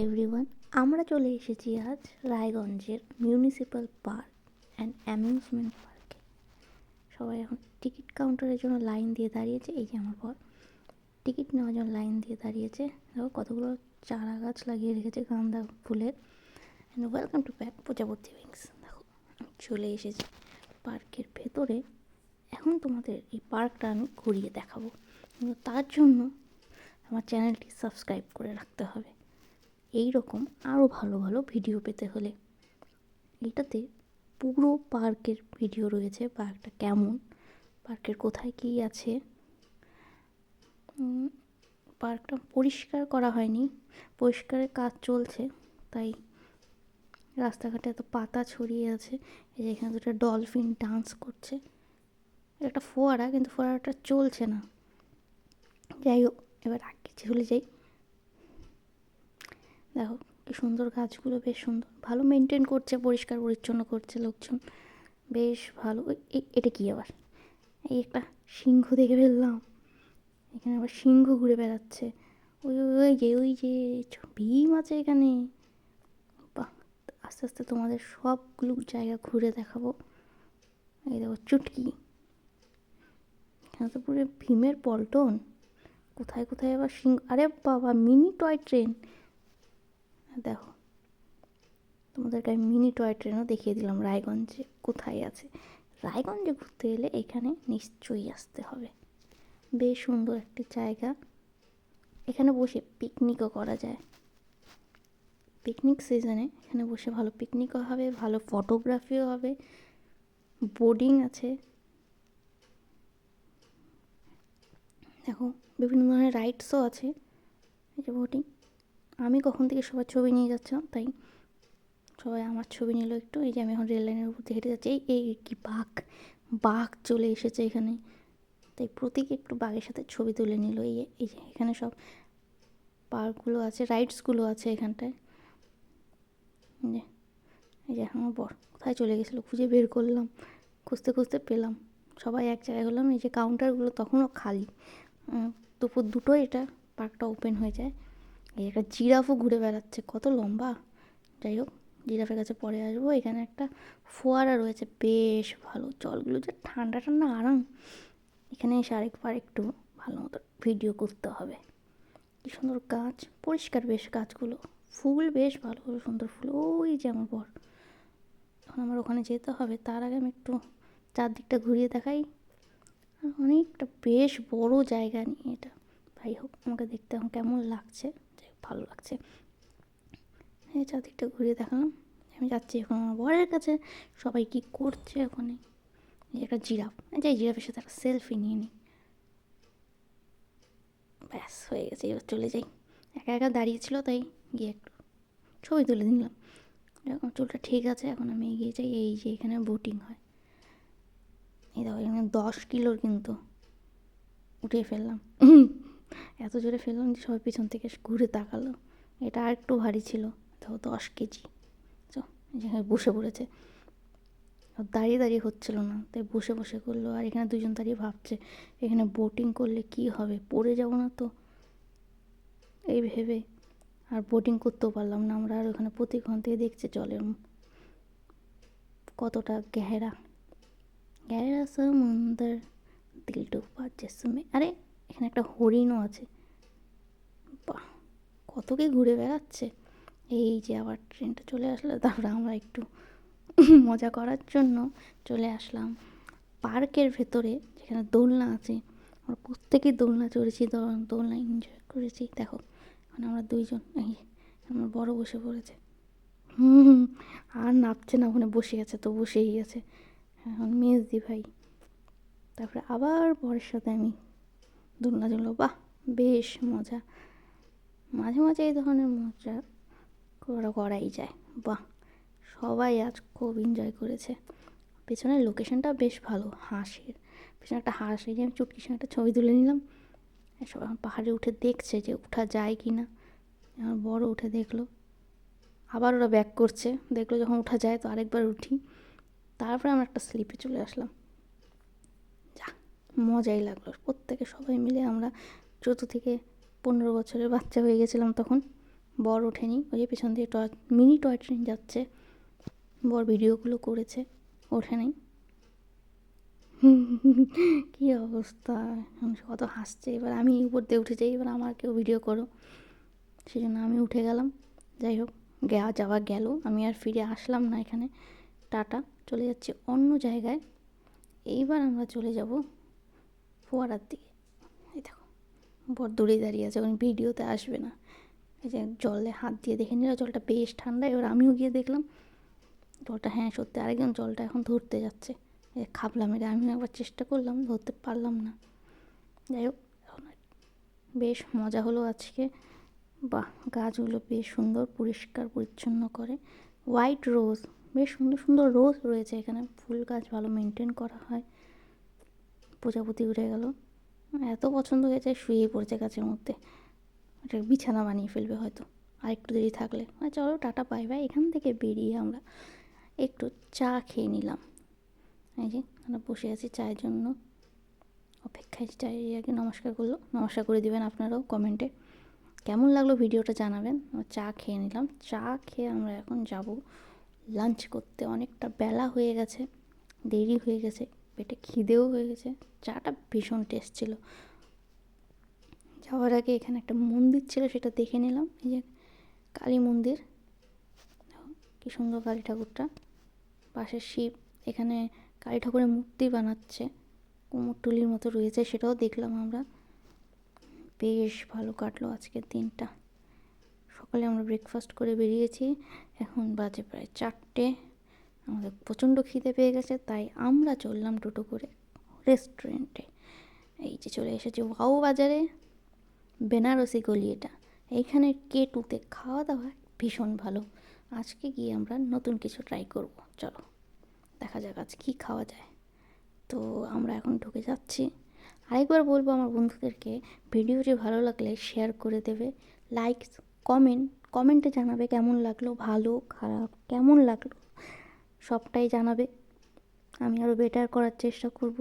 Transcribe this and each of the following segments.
Everyone, আমরা চলে এসেছি আজ রায়গঞ্জের মিউনিসিপ্যাল পার্ক অ্যান্ড অ্যামিউজমেন্ট পার্কে। সবাই এখন টিকিট কাউন্টারের জন্য লাইন দিয়ে দাঁড়িয়েছে। এই যে আমার পর টিকিট নেওয়ার জন্য লাইন দিয়ে দাঁড়িয়েছে। দেখো কতগুলো চারা গাছ লাগিয়ে রেখেছে গাঁদা ফুলের। অ্যান্ড ওয়েলকাম টু প্রজাপতি উইংস। দেখো আমি চলে এসেছি পার্কের ভেতরে। এখন তোমাদের এই পার্কটা আমি ঘুরিয়ে দেখাবো, কিন্তু তার জন্য আমার চ্যানেলটি সাবস্ক্রাইব করে রাখতে হবে এই রকম আরও ভালো ভালো ভিডিও পেতে হলে। এটাতে পুরো পার্কের ভিডিও রয়েছে, পার্কটা কেমন, পার্কের কোথায় কী আছে। পার্কটা পরিষ্কার করা হয়নি, পরিষ্কারের কাজ চলছে, তাই রাস্তাঘাটে এত পাতা ছড়িয়ে আছে। এই যে এখানে দুটো ডলফিন ডান্স করছে। এটা একটা ফোয়ারা, কিন্তু ফোয়ারাটা চলছে না। যাই হোক, এবার আগে চলে যাই। দেখো কি সুন্দর গাছগুলো, বেশ সুন্দর, ভালো মেনটেন করছে, পরিষ্কার পরিচ্ছন্ন করছে লোকজন, বেশ ভালো। এটা কি আবার, এই একটা সিংহ দেখে ফেললাম। এখানে আবার সিংহ ঘুরে বেড়াচ্ছে। ওই যে ভীম আছে এখানে। বাহ, আস্তে আস্তে তোমাদের সবগুলো জায়গা ঘুরে দেখাবো। এই দেখো চুটকি, এখানে তো পুরো ভীমের পল্টন। কোথায় কোথায় আবার সিংহ, আরে বাবা মিনি টয় ট্রেন। দেখো তোমাদেরকে আমি মিনি টয় ট্রেনও দেখিয়ে দিলাম রায়গঞ্জে কোথায় আছে। রায়গঞ্জে ঘুরতে এলে এখানে নিশ্চয়ই আসতে হবে। বেশ সুন্দর একটি জায়গা, এখানে বসে পিকনিকও করা যায়। পিকনিক সিজনে এখানে বসে ভালো পিকনিকও হবে, ভালো ফটোগ্রাফিও হবে, বোর্ডিং আছে। দেখো বিভিন্ন ধরনের রাইডসও আছে। এই যে বোটিং, আমি কখন থেকে সবার ছবি নিয়ে যাচ্ছিলাম, তাই সবাই আমার ছবি নিল একটু। এই যে আমি এখন রেল লাইনের উপর দিয়ে হেঁটে যাচ্ছি। এই কি বাঘ, বাঘ চলে এসেছে এখানে, তাই প্রতীক একটু বাঘের সাথে ছবি তুলে নিল। এই যে এখানে সব পার্কগুলো আছে, রাইডসগুলো আছে এখানটায়। এই যে আমার বর কোথায় চলে গেছিলো, খুঁজে বের করলাম, খুঁজতে খুঁজতে পেলাম। সবাই এক জায়গায় হলাম। এই যে কাউন্টারগুলো তখনও খালি, দুপুর দুটোয় এটা পার্কটা ওপেন হয়ে যায়। এই একটা জিরাফও ঘুরে বেড়াচ্ছে, কত লম্বা। যাই হোক, জিরাফের কাছে পরে আসবো। এখানে একটা ফোয়ারা রয়েছে, বেশ ভালো, জলগুলো যে ঠান্ডা ঠান্ডা আরাম। এখানে এসে আরেকবার একটু ভালো মতো ভিডিও করতে হবে। কি সুন্দর গাছ, পরিষ্কার বেশ গাছগুলো, ফুল বেশ ভালো সুন্দর ফুল। ওই যে আমার বর, এখন আমার ওখানে যেতে হবে, তার আগে আমি একটু চারদিকটা ঘুরিয়ে দেখাই। অনেকটা বেশ বড় জায়গা নিয়ে এটা। যাই হোক, আমাকে দেখতে এখন কেমন লাগছে, ভালো লাগছে। এই চারদিকটা ঘুরিয়ে দেখালাম। আমি যাচ্ছি এখন আমার বরের কাছে। সবাই কি করছে ওখানে। এই একটা জিরাফ, যাই জিরাফের সাথে একটা সেলফি নিয়ে নিই। ব্যাস হয়ে গেছে, এবার চলে যাই। একা একা দাঁড়িয়েছিল, তাই গিয়ে একটু ছবি তুলে নিলাম। এরকম চুলটা ঠিক আছে, এখন আমি এগিয়ে যাই। এই যে এখানে বোটিং হয়। এই দেখো এখানে 10 কিলোর কিন্তু উঠে ফেললাম। এত জোরে ফেললাম যে সবাই পিছন থেকে ঘুরে তাকালো। এটা আর একটু ভারী ছিল, দেখো 10 কেজি। যেখানে বসে পড়েছে, দাঁড়িয়ে দাঁড়িয়ে হচ্ছিল না, তাই বসে বসে করলো। আর এখানে দুজন দাঁড়িয়ে ভাবছে এখানে বোটিং করলে কি হবে, পড়ে যাবো না তো, এই ভেবে আর বোটিং করতেও পারলাম না আমরা। আর ওখানে প্রতিক্ষণ থেকে দেখছে জলের কতটা গেহরা, গেহরা সমুন্দর দিল ডুবা জিসমে। আরে এখানে একটা হরিণও আছে, বাহ কত কি ঘুরে বেড়াচ্ছে। এই যে আবার ট্রেনটা চলে আসলো, তারপরে আমরা একটু মজা করার জন্য চলে আসলাম পার্কের ভেতরে, যেখানে দোলনা আছে। আমরা প্রত্যেকেই দোলনা চড়েছি, দোলনা এনজয় করেছি। দেখো এখন আমরা দুইজন, এই আমার বড় বসে পড়েছে। আর নাপছে না, ওখানে বসে আছে তো বসেই আছে। এখন মেজদি ভাই, তারপরে আবার বরের সাথে আমি দোলনা চললো। বাহ বেশ মজা, মাঝে মাঝে এই ধরনের মজা করাই যায়। বাহ, সবাই আজ খুব এনজয় করেছে। পেছনের লোকেশনটা বেশ ভালো, হাঁসের পেছনে একটা হাঁস। এই যে আমি চুটকির সঙ্গে একটা ছবি তুলে নিলাম। সব এখন পাহাড়ে উঠে দেখছে যে উঠা যায় কি না। আমার বড় উঠে দেখলো, আবার ওরা ব্যাক করছে, দেখলো যখন উঠা যায় তো আরেকবার উঠি। তারপরে আমরা একটা স্লিপে চলে আসলাম। যা মজাই লাগলো, প্রত্যেকে সবাই মিলে। আমরা 14 থেকে 15 বছরের বাচ্চা হয়ে গেছিলাম তখন। বর ওঠেনি, ওই যে পেছন দিয়ে মিনি টয় ট্রেন যাচ্ছে, বর ভিডিওগুলো করেছে, ওঠে নাই। কী অবস্থা, মানুষ কত হাসছে। এবার আমি উপর দিয়ে উঠে যাই, এবার আমার কেউ ভিডিও করো, সেই জন্য আমি উঠে গেলাম। যাই হোক, যাওয়া গেল, আমি আর ফিরে আসলাম না এখানে। টাটা, চলে যাচ্ছি অন্য জায়গায়। এইবার আমরা চলে যাব ফোয়ারার দিকে। এই দেখো, বর দূরেই দাঁড়িয়ে আছে, উনি ভিডিওতে আসবে না। এই যে জলে হাত দিয়ে দেখে নিল, জলটা বেশ ঠান্ডা। এবার আমিও গিয়ে দেখলাম জলটা, হ্যাঁ সত্যি আরেকজন জলটা এখন ধরতে যাচ্ছে। খাবলা মেরে আমিও একবার চেষ্টা করলাম, ধরতে পারলাম না। যাই হোক, বেশ মজা হলো আজকে। বাহ, গাছগুলো বেশ সুন্দর পরিষ্কার পরিচ্ছন্ন করে। হোয়াইট রোজ, বেশ সুন্দর সুন্দর রোজ রয়েছে এখানে। ফুল গাছ ভালো মেনটেন করা হয়। প্রজাপতি উঠে গেল, এত পছন্দ হয়েছে, শুয়েই পড়েছে গাছের মধ্যে। এটা বিছানা বানিয়ে ফেলবে হয়তো আর একটু দেরি থাকলে। চলো টাটা বাই বাই। এখান থেকে বেরিয়ে আমরা একটু চা খেয়ে নিলাম। এই যে আমরা বসে আছি চায়ের জন্য, অপেক্ষায়। চায়ের আগে নমস্কার করলো, নমস্কার করে দেবেন আপনারাও কমেন্টে। কেমন লাগলো ভিডিওটা জানাবেন। চা খেয়ে নিলাম, চা খেয়ে আমরা এখন যাব লাঞ্চ করতে। অনেকটা বেলা হয়ে গেছে, দেরি হয়ে গেছে, পেটে খিদেও হয়ে গেছে। চাটা ভীষণ টেস্ট ছিল। যাওয়ার আগে এখানে একটা মন্দির ছিল, সেটা দেখে নিলাম। এই যে কালী মন্দির, কী সুন্দর কালী ঠাকুরটা, পাশে শিব। এখানে কালী ঠাকুরের মূর্তি বানাচ্ছে, কুমোরটুলির মতো রয়েছে, সেটাও দেখলাম আমরা। বেশ ভালো কাটলো আজকের দিনটা। সকালে আমরা ব্রেকফাস্ট করে বেরিয়েছি, এখন বাজে প্রায় 4টে। আমাদের প্রচণ্ড খিদে পেয়ে গেছে, তাই আমরা চললাম টোটো করে রেস্টুরেন্টে। এই যে চলে এসেছি ওয়াও বাজারে, বেনারসি গলি এটা। এইখানে K2-তে খাওয়া দাওয়া ভীষণ ভালো। আজকে গিয়ে আমরা নতুন কিছু ট্রাই করব। চলো দেখা যাক আজ কী খাওয়া যায়। তো আমরা এখন ঢুকে যাচ্ছি। আরেকবার বলবো আমার বন্ধুদেরকে, ভিডিওটি ভালো লাগলে শেয়ার করে দেবে, লাইক কমেন্টে জানাবে কেমন লাগলো, ভালো খারাপ কেমন লাগলো সবটাই জানাবে। আমি আরও বেটার করার চেষ্টা করব।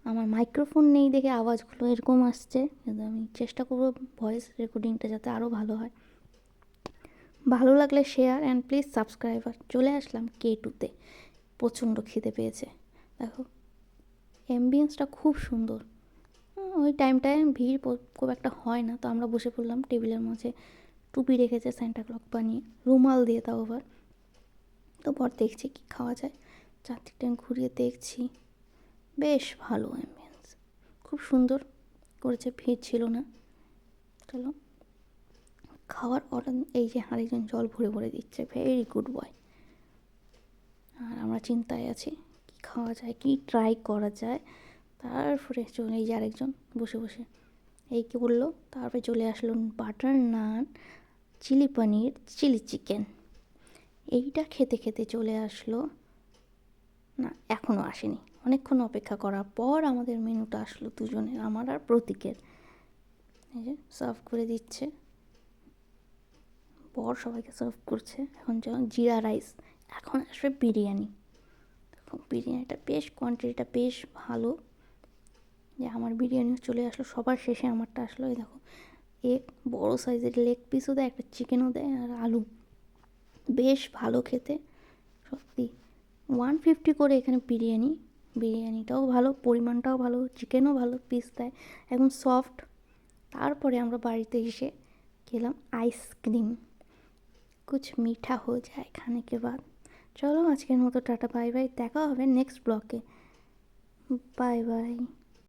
আমার মাইক্রোফোন নেই দেখে আওয়াজগুলো এরকম আসছে, কিন্তু আমি চেষ্টা করব ভয়েস রেকর্ডিংটা যাতে আরও ভালো হয়। ভালো লাগলে শেয়ার অ্যান্ড প্লিজ সাবস্ক্রাইবার। চলে আসলাম K2-তে, প্রচণ্ড খিদে পেয়েছে। দেখো অ্যাম্বিয়েন্সটা খুব সুন্দর। ওই টাইমটায় ভিড় খুব একটা হয় না, তো আমরা বসে পড়লাম। টেবিলের মাঝে টুপি রেখেছে সান্টা ক্লজ বানিয়ে, রুমাল দিয়ে, তাও আবার। তো পর দেখছি কী খাওয়া যায়, চারদিকটা ঘুরিয়ে দেখছি। বেশ ভালো অ্যাম্বিয়েন্স, খুব সুন্দর করেছে, ভিড় ছিল না। চলো খাওয়ার অর্ডার। এই যে আরেকজন জল ভরে ভরে দিচ্ছে, ভেরি গুড বয়। আর আমরা চিন্তায় আছি কী খাওয়া যায়, কী ট্রাই করা যায়। তারপরে এই যে আরেকজন বসে বসে এই কী বললো, তারপরে চলে আসলো বাটার নান, চিলি পনির, চিলি চিকেন। এইটা খেতে খেতে চলে আসলো, না এখনও আসেনি, অনেকক্ষণ অপেক্ষা করার পর আমাদের মেনুটা আসলো দুজনের, আমার আর প্রতীকের। এই যে সার্ভ করে দিচ্ছে, বর সবাইকে সার্ভ করছে। এখন যেমন জিরা রাইস, এখন আসবে বিরিয়ানি। বিরিয়ানিটা বেশ, কোয়ান্টিটিটা বেশ ভালো। যে আমার বিরিয়ানিও চলে আসলো, সবার শেষে আমারটা আসলো। এই দেখো, এক বড় সাইজের লেগ পিসও দেয়, একটা চিকেনও দেয়, আর আলু। বেশ ভালো খেতে সত্যি। 150 করে এখানে বিরিয়ানিটাও ভালো, পরিমাণটাও ভালো, চিকেনও ভালো, পিস দেয় একদম সফট। তারপরে আমরা বাড়িতে এসে খেলাম আইসক্রিম। কুছ মিঠা হো যায় খানে কে বাদ। চলো আজকের মতো টাটা বাই বাই, দেখা হবে নেক্সট ব্লগে। Bye bye.